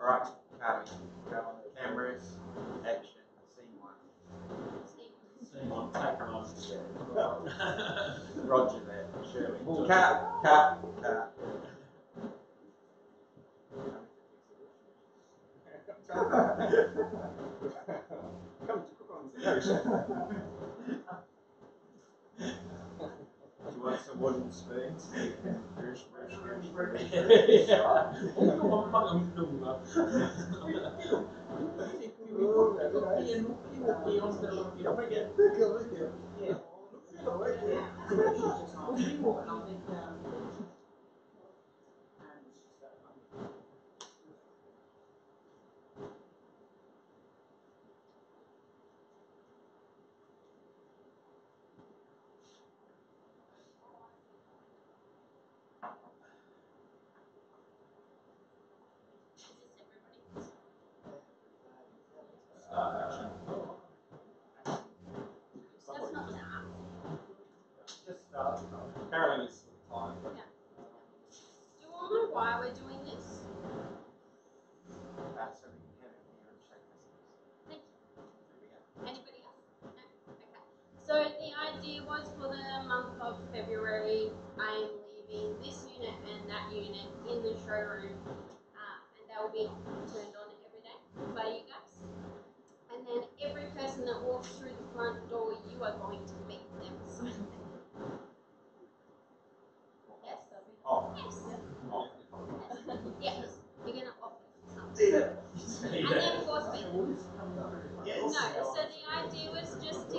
Right, cutting. Cameras, action, scene one. Roger that. Shirley. Cut. Come to cook on the ocean. Do you want some wooden spoons? Carolyn is fine. Do you all know why we're doing this? So we can have it here and shake this. Thank you. Anybody else? No? Okay. So the idea was for the month of February, I am leaving this unit and that unit in the showroom, and they will be turned on every day by you guys. And then every person that walks through the front door, you are going to meet them. Yes. Off. Yes. Off. Yes. You're going to offer something. And then force feed them. Yes. No, so the idea was just to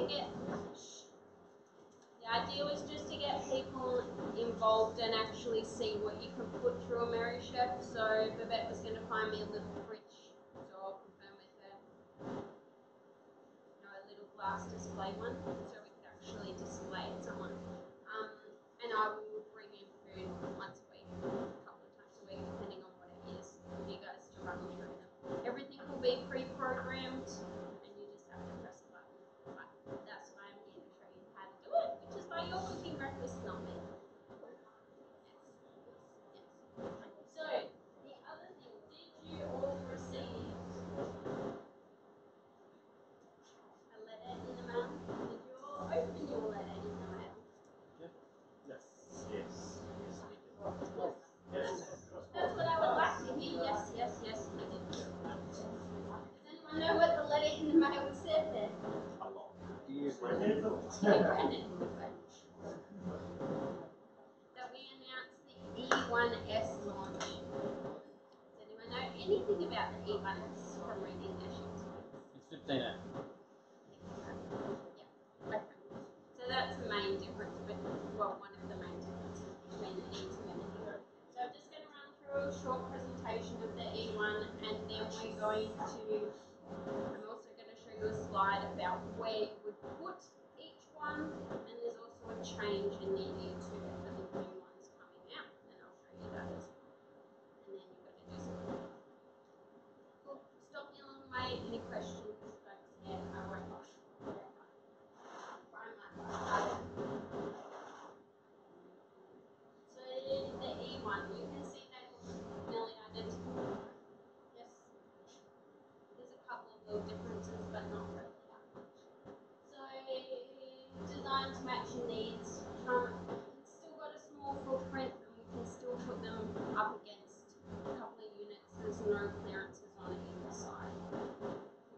get people involved and actually see what you can put through a Merrychef. So Babette was going to find me a little fridge, so I'll confirm with her. A little glass display one, so we could actually display it somewhere. And I will bring in food once a week, a couple of times a week, depending on what it is, for you guys to run through them. Everything will be pre-programmed, and you just have to press a button. But that's why I'm here to show you how to do it, which is why you're cooking breakfast, not me. So, the other thing, did you all receive a letter in the mail? Did you all open your letter in the mail? Yes. That's what I would like to hear. Yes, yes, yes, you did. Does anyone know what the letter in the mail said then? Dear Brendan. Dear Brendan. That we announced the E1S launch. Does anyone know anything about the E1S from reading their sheets? It's 15 Yeah. Okay. So that's the main difference, well, one of the main differences between the E2 and the E1. So I'm just going to run through a short presentation of the E1, and then we're going to, I'm also going to show you a slide about where you would put each one, and there's also a change in the E2 for the new ones coming out, and I'll show you that as well. And then you've got to do something. Cool. Stop me along the way. Any questions? Folks? Yeah, I won't. So the E1, you can see they look nearly identical. Yes. There's a couple of little differences, but not really that much. So designed to match your needs. It's still got a small footprint, and we can still put them up against a couple of units. There's no clearances on either side.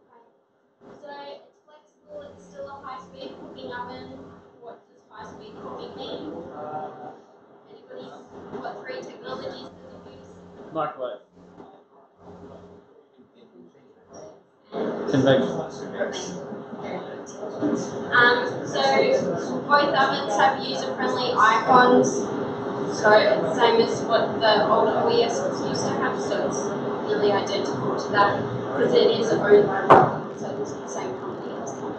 Okay. So it's flexible. It's still a high-speed cooking oven. What does high-speed cooking mean? Anybody? What three technologies does it use? Microwave. Convection. So both ovens have user-friendly icons. So it's the same as what the old OESs used to have. So it's nearly identical to that because it is owned by Rocky, so it's the same company as both.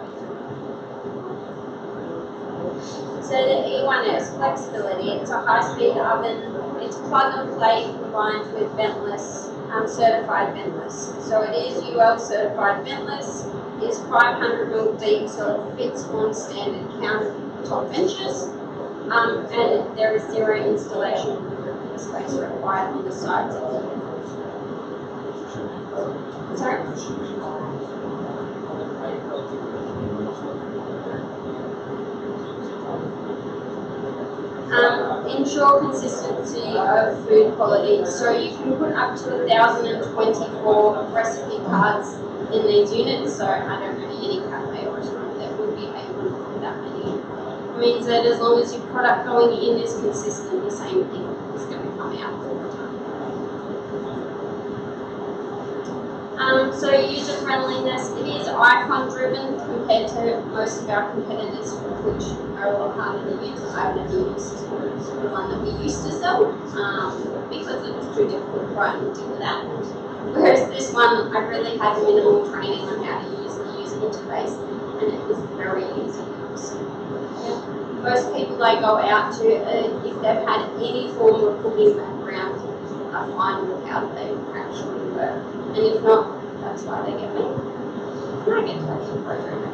So the E1S flexibility, it's a high-speed oven, it's plug and play combined with ventless, certified ventless. So it is UL certified ventless, is 500mm deep, so it fits on standard countertop benches, and there is zero installation space required on the sides of the unit. Sorry? Ensure consistency of food quality. So you can put up to 1,024 recipe cards in these units. So I don't know any cafe or restaurant that would be able to put that many. It means that as long as your product going in is consistent, the same thing is going to come out all the time. So user friendliness, it is icon driven compared to most of our competitors, which are a lot harder to use. I've never used the one that we used to sell because it was too difficult to write and deal with that. Whereas this one, I really had minimal training on how to use the user interface, and it was very easy to use. Most people I go out to, if they've had any form of cooking background, are fine with how they actually work. And if not, that's why they get me. And I get to actually program it.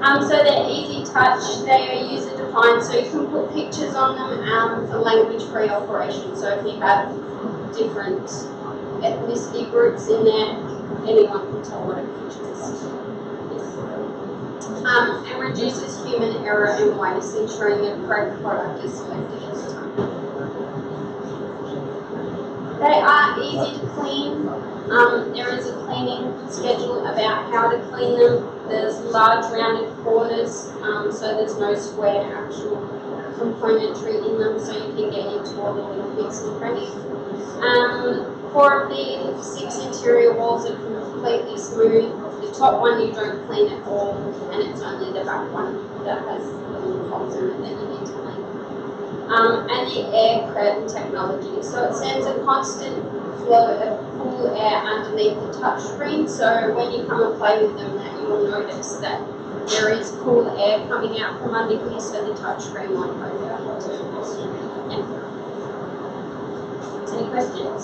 So they're easy touch, they are user defined, so you can put pictures on them for language free operation. So if you have different ethnicity groups in there, anyone can tell what a picture is. And reduces human error and waste, ensuring the correct product is selected each time. They are easy to clean. There is a cleaning schedule about how to clean them. There's large rounded corners, so there's no square actual componentry in them, so you can get into all the little bits and fresh. 4 of the 6 interior walls are completely smooth. The top one you don't clean at all, and it's only the back one that has little holes in it that you need to clean. And the air curtain technology. So it sends a constant flow of cool air underneath the touch screen. So when you come and play with them, that you will notice that there is cool air coming out from under here, so the touch screen won't go down. Yeah. Any questions?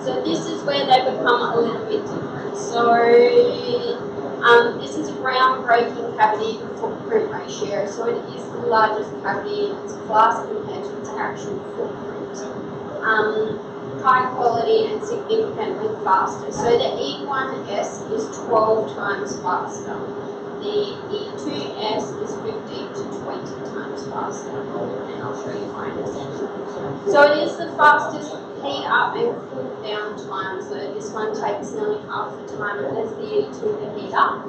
So this is where they become a little bit different. So this is a groundbreaking cavity to footprint ratio. So it is the largest cavity in its class compared to its actual footprint. High quality and significantly faster. So the E1S is 12 times faster. The E2S is 15 to 20 times faster. And I'll show you why in a second. So it is the fastest heat up and cool down time. So this one takes nearly half the time as the E2 to heat up.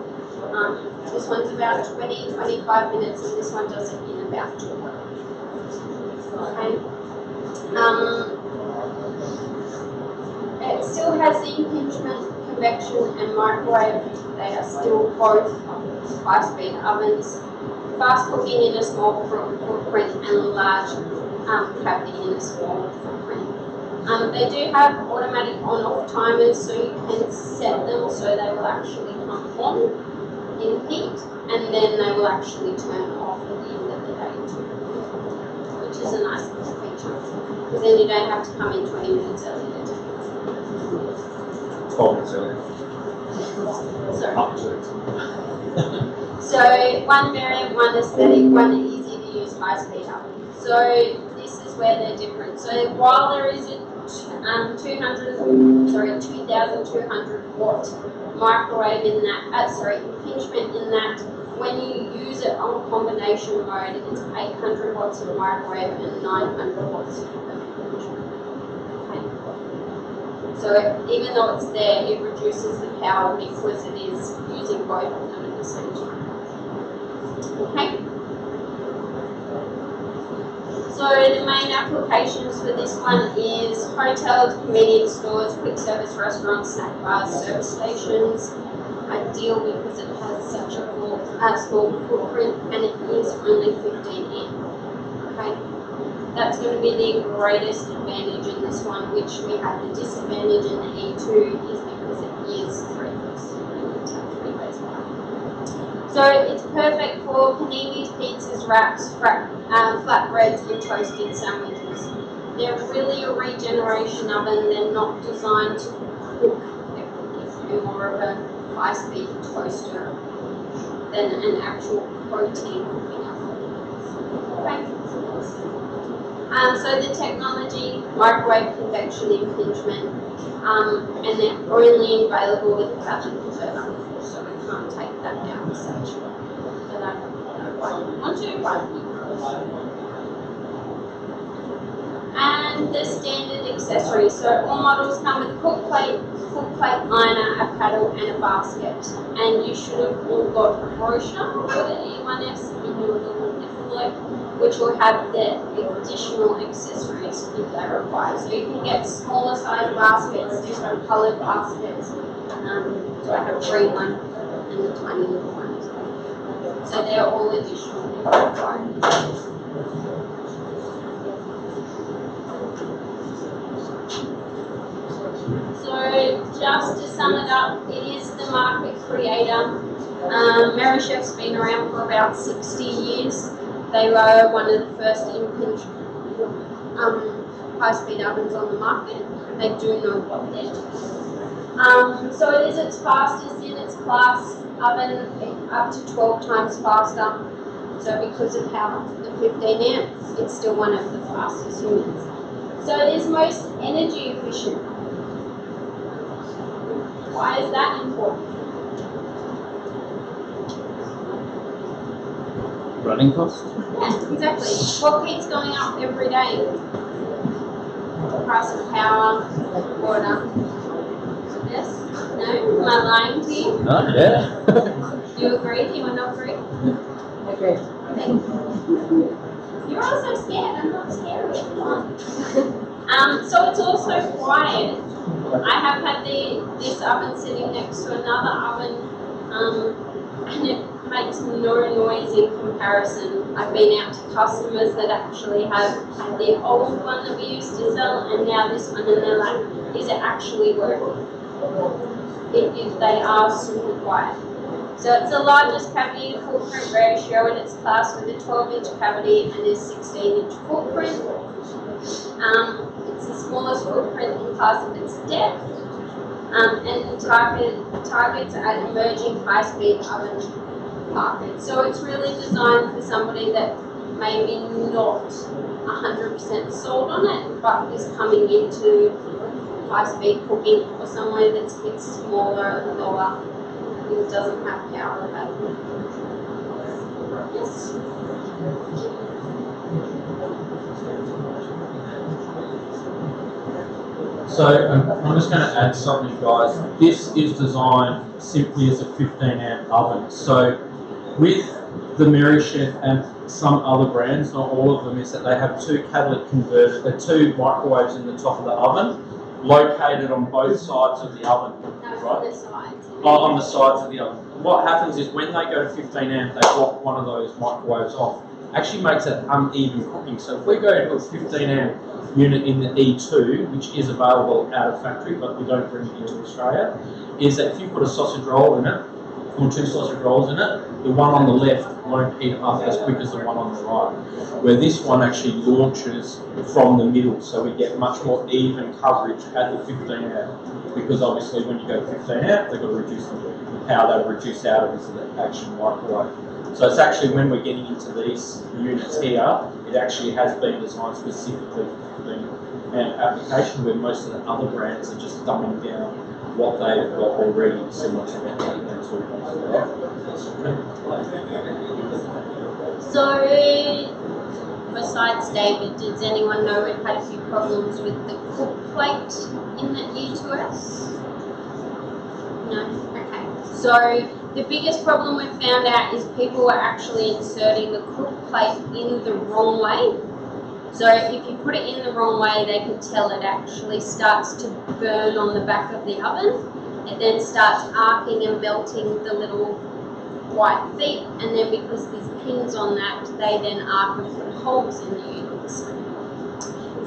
This one's about 20-25 minutes, and this one does it in about 2 hours. Okay. It still has the impingement, convection, and microwave. They are still both high-speed ovens. Fast cooking in a small footprint and large cavity in a small footprint. They do have automatic on-off timers, so you can set them so they will actually come on in heat, and then they will actually turn off at the end of the day too, which is a nice little feature, because then you don't have to come in 20 minutes early to do it. 12 minutes early. Sorry. Up to. So one variant, one aesthetic, one easy to use high-speed oven. So this is where they're different. So while there is a 2,200 watt microwave in that, impingement in that, when you use it on combination mode, it's 800 watts of microwave and 900 watts of impingement. Okay. So even though it's there, it reduces the power because it is using both of them at the same time. Okay. So the main applications for this one is hotels, convenience stores, quick service restaurants, snack bars, service stations. Ideal because it has such a small footprint, and it is only 15 in. Okay, that's going to be the greatest advantage in this one, which we have the disadvantage in the E2 is because it is 3-piece. So it's perfect for paninis, pizzas, wraps, flatbreads, and toasted sandwiches. They're really a regeneration oven. They're not designed to cook. They're more of a high-speed toaster than an actual protein cooking oven. So the technology, microwave convection impingement, and they're only available with a cabinet converter, so I can't take that down the stage. But I don't want to, and the standard accessories. So all models come with a cook plate, liner, a paddle, and a basket. And you should have all got a brochure for the E1S in your little envelope, which will have the additional accessories if they require. So you can get smaller size baskets, different coloured baskets. So I have a green one and the tiny little one. So they're all additional if required. So just to sum it up, it is the market creator. Merrychef's been around for about 60 years. They were one of the first impinged high-speed ovens on the market. They do know what they're doing. So it is its fastest in its class oven, up to 12 times faster. So because of how the 15 amps, it's still one of the fastest units. So it is most energy efficient. Why is that important? Running cost? Yeah, exactly. What keeps going up every day? The price of power, water. Yes? No? Am I lying to you? No, yeah. Do you agree? Do you not agree? Okay. Thank you. You're also scared. I'm not scared of it. Come on. So it's also quiet. I have had this oven sitting next to another oven, and it makes no noise in comparison. I've been out to customers that actually have had the old one that we used to sell, and now this one, and they're like, is it actually working? If they are super quiet. So it's the largest cavity to footprint ratio in its class with a 12-inch cavity and a 16-inch footprint. It's the smallest footprint in class of its depth, and targets at emerging high-speed oven markets. So it's really designed for somebody that maybe not 100% sold on it, but is coming into high-speed cooking, or somewhere that's a bit smaller, lower, and doesn't have power available. Yes. So I'm just going to add something, guys. This is designed simply as a 15 amp oven. So with the Merrychef and some other brands, not all of them, is that they have two catalytic converters, two microwaves in the top of the oven, located on both sides of the oven. No, right? on the sides. On the sides of the oven. What happens is when they go to 15 amp, they block one of those microwaves off. Actually makes it uneven cooking. So if we go to a 15 amp unit in the E2, which is available out of factory, but we don't bring it into Australia, is that if you put a sausage roll in it, or two sausage rolls in it, the one on the left won't heat up as quick as the one on the right. Where this one actually launches from the middle, so we get much more even coverage at the 15 amp. Because obviously when you go to 15 amp, they've got to reduce the power they've reduced out of is the action microwave. So it's actually when we're getting into these units here, it actually has been designed specifically for 15 amp application, where most of the other brands are just dumbing down what they've got already, similar to that. So, besides David, does anyone know we've had a few problems with the cook plate in the E2S? No? Okay. So, the biggest problem we've found out is people were actually inserting the cook plate in the wrong way. So if you put it in the wrong way, they could tell it actually starts to burn on the back of the oven. It then starts arcing and melting the little white feet, and then because there's pins on that, they then arc and put holes in the units.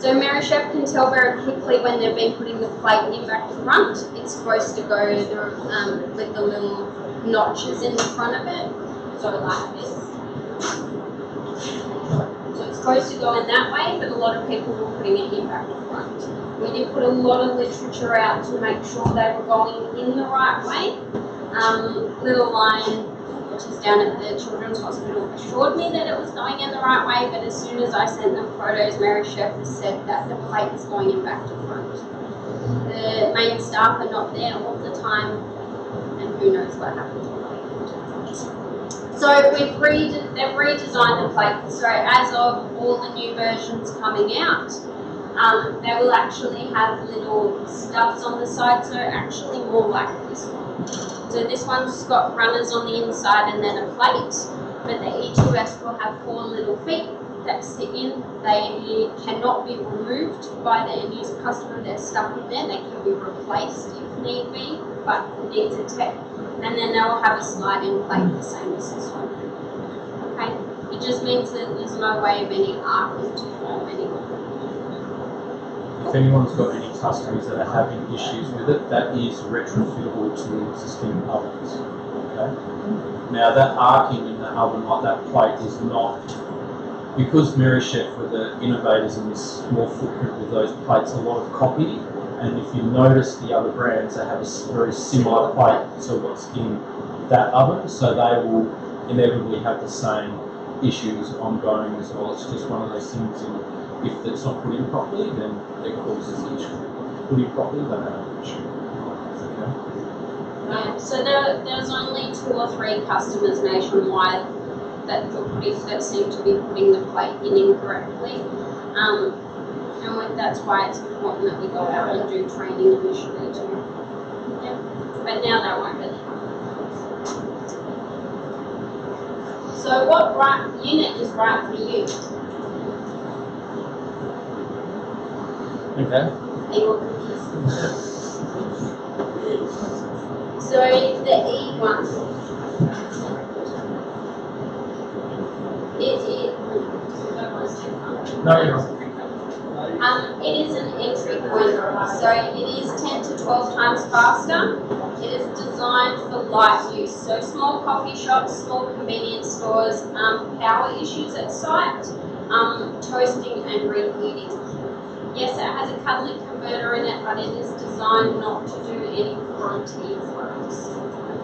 So Merrychef can tell very quickly when they've been putting the plate in back to front. It's supposed to go with the little notches in the front of it, so like this. So it's supposed to go in that way, but a lot of people were putting it in back to front. We did put a lot of literature out to make sure they were going in the right way. Little line which is down at the Children's Hospital, assured me that it was going in the right way, but as soon as I sent them photos, Merrychef has said that the plate is going in back to front. The main staff are not there all the time, and who knows what happens. So they've redesigned the plate. So as of all the new versions coming out, they will actually have little stubs on the side, so actually more like this one. So this one's got runners on the inside and then a plate, but the E2S will have 4 little feet that sit in. They cannot be removed by the end user customer. They're stuck in there. They can be replaced if need be, but it needs a tech. And then they will have a sliding plate the same as this one. Okay, it just means that there's no way of any arcing to form anymore. If anyone's got any customers that are having issues with it, that is retrofittable to existing ovens. Okay? Now that arcing in the oven like that plate is not, because Merrychef were the innovators in this small footprint with those plates, a lot of copy. And if you notice the other brands, they have a very similar plate to what's in that oven, so they will inevitably have the same issues ongoing as well. It's just one of those things, if it's not put in properly, then it causes the issue. Put in properly, then they have an issue. Okay. Yeah, so there's only 2 or 3 customers nationwide that seem to be putting the plate in incorrectly. And that's why it's important that we go out and do training initially too. Yeah. But now that won't really happen. So what unit is right for you? Okay. Are you all confused? So the E1. No, you're not. It is an entry point, so it is 10 to 12 times faster. It is designed for light use, so small coffee shops, small convenience stores, power issues at site, toasting and reheating. Yes, it has a catalytic converter in it, but it is designed not to do any protein products.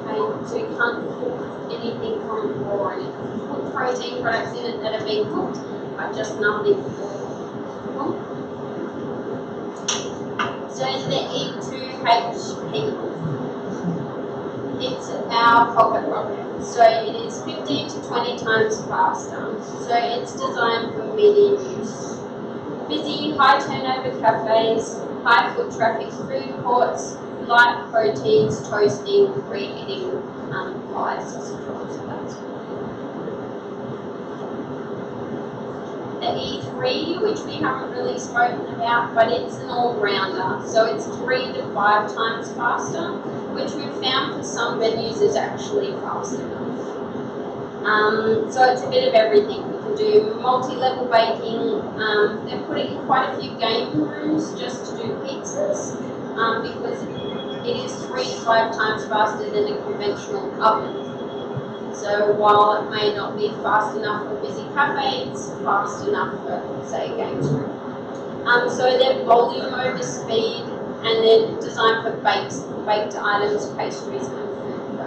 Okay, so you can't cook anything from raw in it. Put protein products in it that have been cooked, but just nothing raw. So the E2HP, it's our pocket rocket. So it is 15 to 20 times faster. So it's designed for medium use. Busy, high turnover cafes, high foot traffic food courts, light proteins, toasting, reheating, pies, sausage. The E3, which we haven't really spoken about, but it's an all-rounder, so it's 3 to 5 times faster, which we've found for some venues is actually fast enough. So it's a bit of everything. We can do multi-level baking. They're putting in quite a few game rooms just to do pizzas, because it is 3 to 5 times faster than a conventional oven. So while it may not be fast enough for a busy cafe, it's fast enough for, say, a games room. So they're volume over speed, and they're designed for baked items, pastries, and food.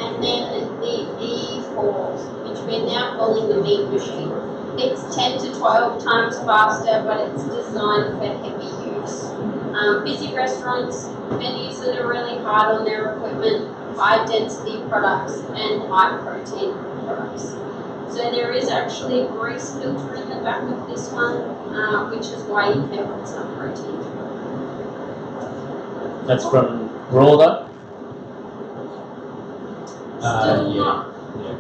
And then the E4, which we're now calling the meat machine. It's 10 to 12 times faster, but it's designed for heavy use. Busy restaurants, venues that are really hard on their equipment, high density products, and high protein products. So there is actually a grease filter in the back of this one, which is why you can put some protein. That's from raw though? Still Yeah. not.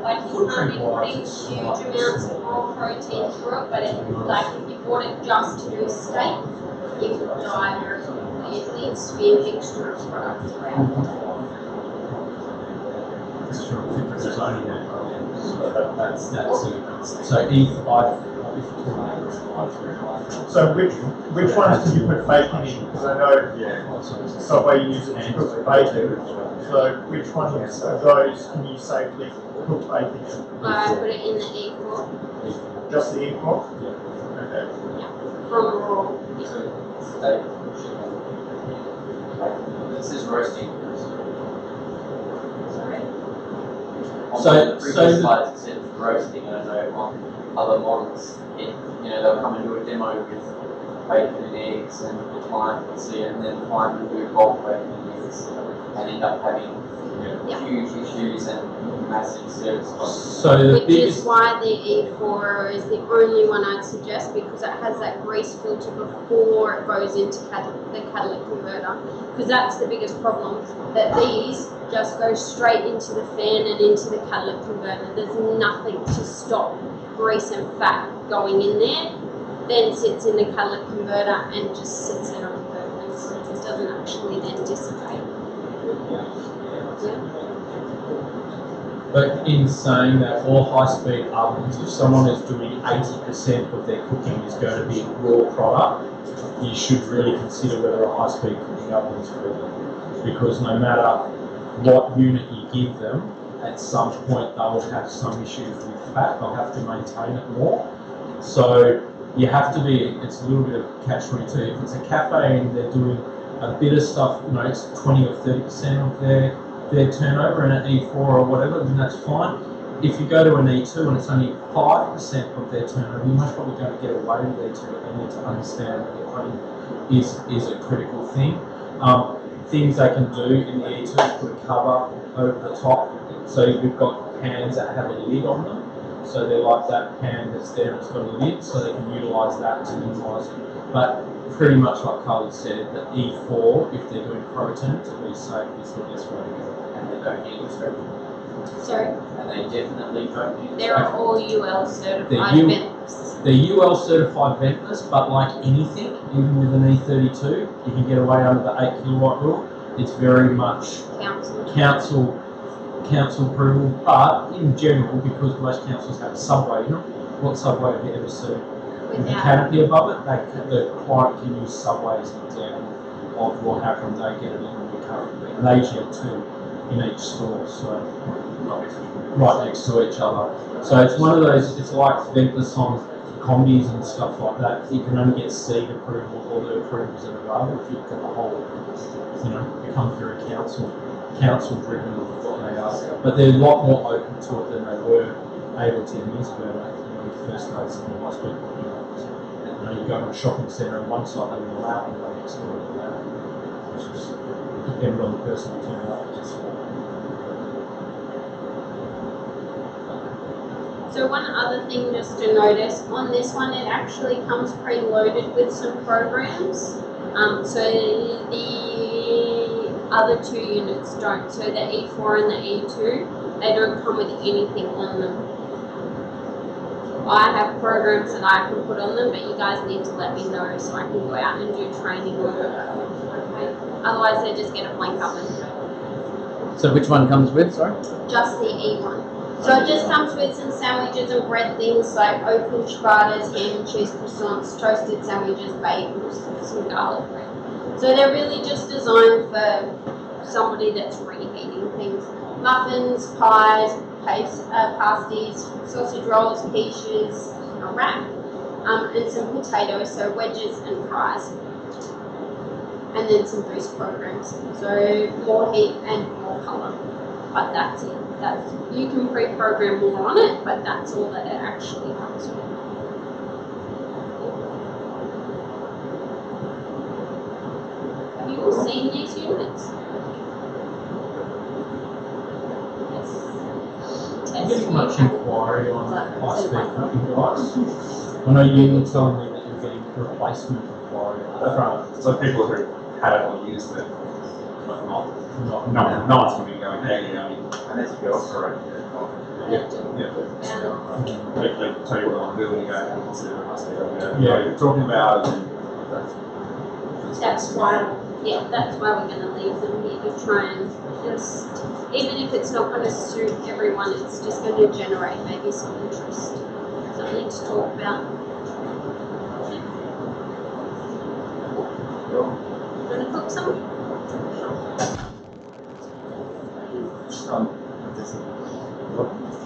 Like you can't be putting huge amounts of raw protein through it, but if you bought it just to do steak, you could die very quickly. It needs to be a mixture of products around. So E5. So which ones can you put bacon in? Because I know Subway use it to cook bacon. So which ones of those can you safely cook bacon in? I put it in the E4. Just the E4? Yeah. Okay. From raw. This is roasting. So previous slides it said roasting, and I know on other models, they'll come and do a demo with bacon and eggs, and the client will see it, and then the client will do bulk bacon and eggs, and end up having huge issues and massive service costs. So which is why the E4 is the only one I'd suggest, because it has that grease filter before it goes into the catalytic converter, because that's the biggest problem, that these just go straight into the fan and into the catalytic converter. There's nothing to stop grease and fat going in there, then sits in the catalytic converter and just sits there on purpose. It doesn't actually then dissipate. But in saying that, all high-speed ovens, if someone is doing 80% of their cooking is going to be raw product, you should really consider whether a high-speed cooking oven is for them. Because no matter what unit you give them, at some point they will have some issues with fat. They'll have to maintain it more. So you have to be, it's a little bit of catch-22. If it's a cafe and they're doing a bit of stuff, it's 20 or 30% of their turnover in an E4 or whatever, then that's fine. If you go to an E2 and it's only 5% of their turnover, you're most probably going to get away with E2. They need to understand that clean is a critical thing. Things they can do in the E2 is put a cover over the top. So we've got pans that have a lid on them. So they're like that pan that's there and it's got a lid, so they can utilise that to minimise it. But pretty much like Carly said, the E4, if they're doing protein to be safe, is the best way to go. And they don't need it, so. Sorry? And they definitely don't need it. They're all UL certified ventless. They're UL certified ventless, but like anything, even with an E32, you can get away under the 8 kilowatt rule. It's very much council approval, but in general, because most councils have subway in them, what subway have you ever seen? With the canopy above it, the client can use subway as an example of what happens. They get it in the currently, and they usually have two in each store, so right next to each other. So it's one of those. It's like ventless on combis and stuff like that. You can only get seed approval or the approvals that are available if you've got the whole, you come through a council driven of what they are. But they're a lot more open to it than they were able 10 years ago. When we first started some of my people. You go to a shopping centre and one side they will allow and the next door they allow. It's just depending on the person who turns up. So one other thing just to notice, on this one it actually comes preloaded with some programs. So the other two units don't. So the E4 and the E2, they don't come with anything on them. I have programs that I can put on them, but you guys need to let me know so I can go out and do training on them. Okay? Otherwise they just get a blank oven. So which one comes with, sorry? Just the E1. So it just comes with some sandwiches and bread things like open ciabattas, ham and cheese croissants, toasted sandwiches, bagels, some garlic bread. So they're really just designed for somebody that's reheating things. Muffins, pies, pasties, sausage rolls, quiches, a wrap, and some potatoes, so wedges and fries. And then some boost programs. So more heat and more colour. But that's it. You can pre-program more on it, but that's all that it actually comes with. Have you all seen these units? I'm getting much inquiry on high-speed cooking device. I know you were telling me that you're getting replacement inquiry. That's right. So people who had it or used it, but no one's going to be going, hey, Unless you go for it. They tell you what I'm doing, you go, consider it must be over. Yeah, you're talking about it. That's why we're going to leave them here to try and just, even if it's not going to suit everyone, it's just going to generate maybe some interest, something to talk about. Want to cook some?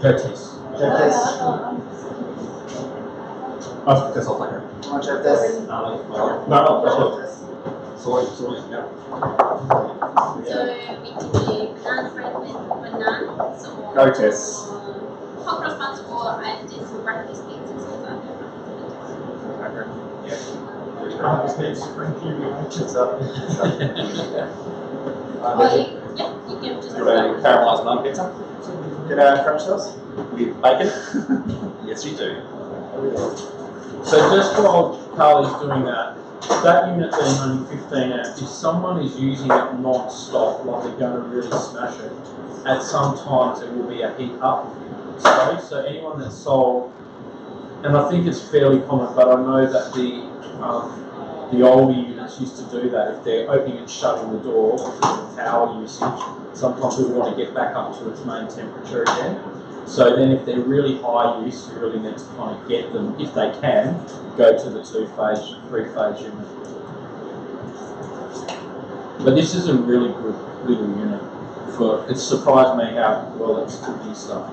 Jotis. Oh, that's all like How much of this? no. Sorry, yeah. So we can do banana bread with banana. buns or Go Tess. hot cross buns, or I did some breakfast pizzas because I Just need spring kiwi pizza. yeah, you can just Caramelised naan pizza. Get French sauce with bacon. Yes, you do. So just while Carly's doing that, that unit being only 15 amps, if someone is using it non-stop, like they're going to really smash it, at some times it will be a heat up stage. So anyone that's sold, and I think it's fairly common, but I know that the older units used to do that. If they're opening and shutting the door because of power usage, sometimes we want to get back up to its main temperature again. So then if they're really high use, you really need to kind of get them, if they can, go to the 2-phase, 3-phase unit. But this is a really good little unit. It surprised me how well it's cooking stuff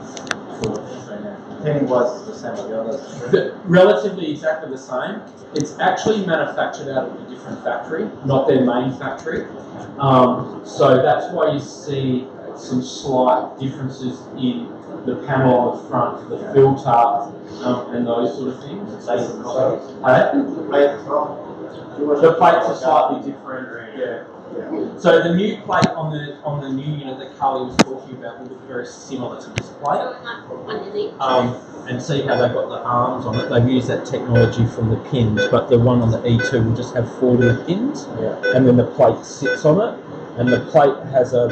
for 15 amp. Cleaning was the same as the others. Relatively exactly the same. It's actually manufactured out of a different factory, not their main factory. So that's why you see some slight differences in the panel on the front, the filter, and those sort of things. The plates are slightly different. Yeah. So the new plate on the new unit that Carly was talking about will look very similar to this plate. And see how they've got the arms on it. They've used that technology from the pins, but the one on the E2 will just have 4 little pins, and then the plate sits on it, and the plate has a.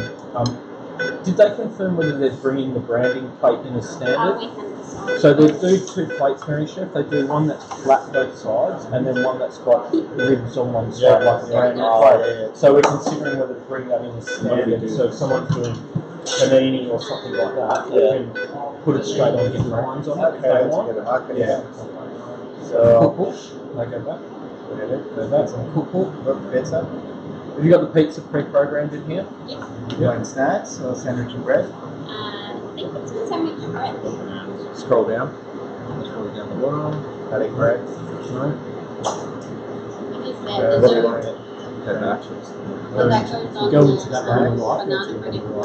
Did they confirm whether they're bringing the branding plate in as standard? So they do 2 plates, Merrychef. They do one that's flat both sides, and then one that's got ribs on one side, like a branding plate. So we're considering whether to bring that in as standard. So if someone's doing panini or something like that, they can put it straight on and get lines on it if they want. Yeah. So, They go back. go back. Cool. Pizza. Have you got the pizza pre-programmed in here? Yes. Going snacks or sandwich and bread. I think it's a sandwich and bread. Scroll down. Scroll down the bottom. Garlic bread. Because What do you there's want to get? Go back. so that goes on Go into that one on the right. banana bread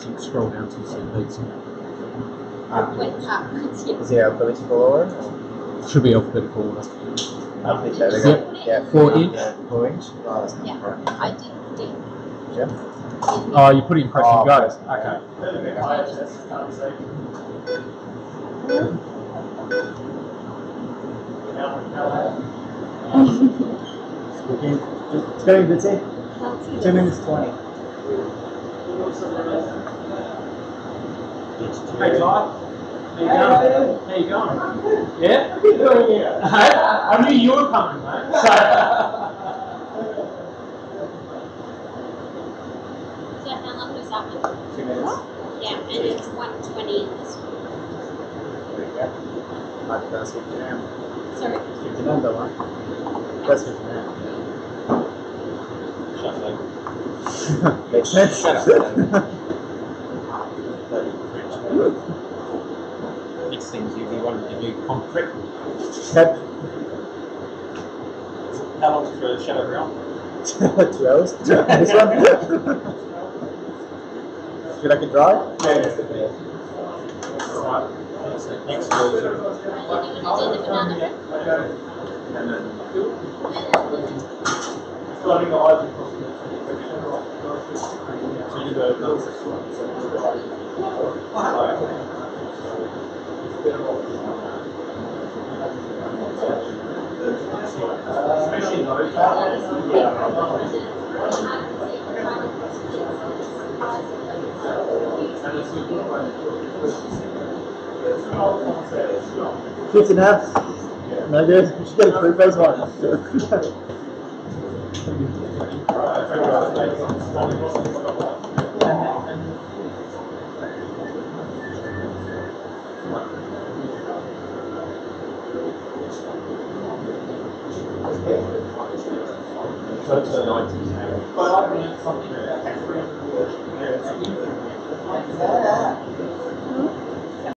and Scroll down to see pizza. with carrots, yes. Is it alphabetical order? Should be alphabetical order. Alphabetical. Yep. Yeah. 4 inch. 4 inch? Oh, that's not Yeah, correct. I did. Yeah. Oh, you put in press and go. press. Okay. It's going good, see? 2 minutes 20. Hey, Todd. How you going? How you going? Yeah? I knew you were coming, mate. So how long does that one? 2 minutes. Yeah, and it's 120 in this one. There you go. That's 50 now. Sorry. 50 now, that one. That's 50 now. Makes sense. Shut up. Next thing's you wanted to do concrete. Yep. How long's for the shadow ground? 2 hours. This one. Feel like it dry? Right. Next goes Are you doing the banana bread? and then Starting the eyes across the especially those. Fits in half. No good. You should get a 3-phase one. go to the 90s. But I learned something about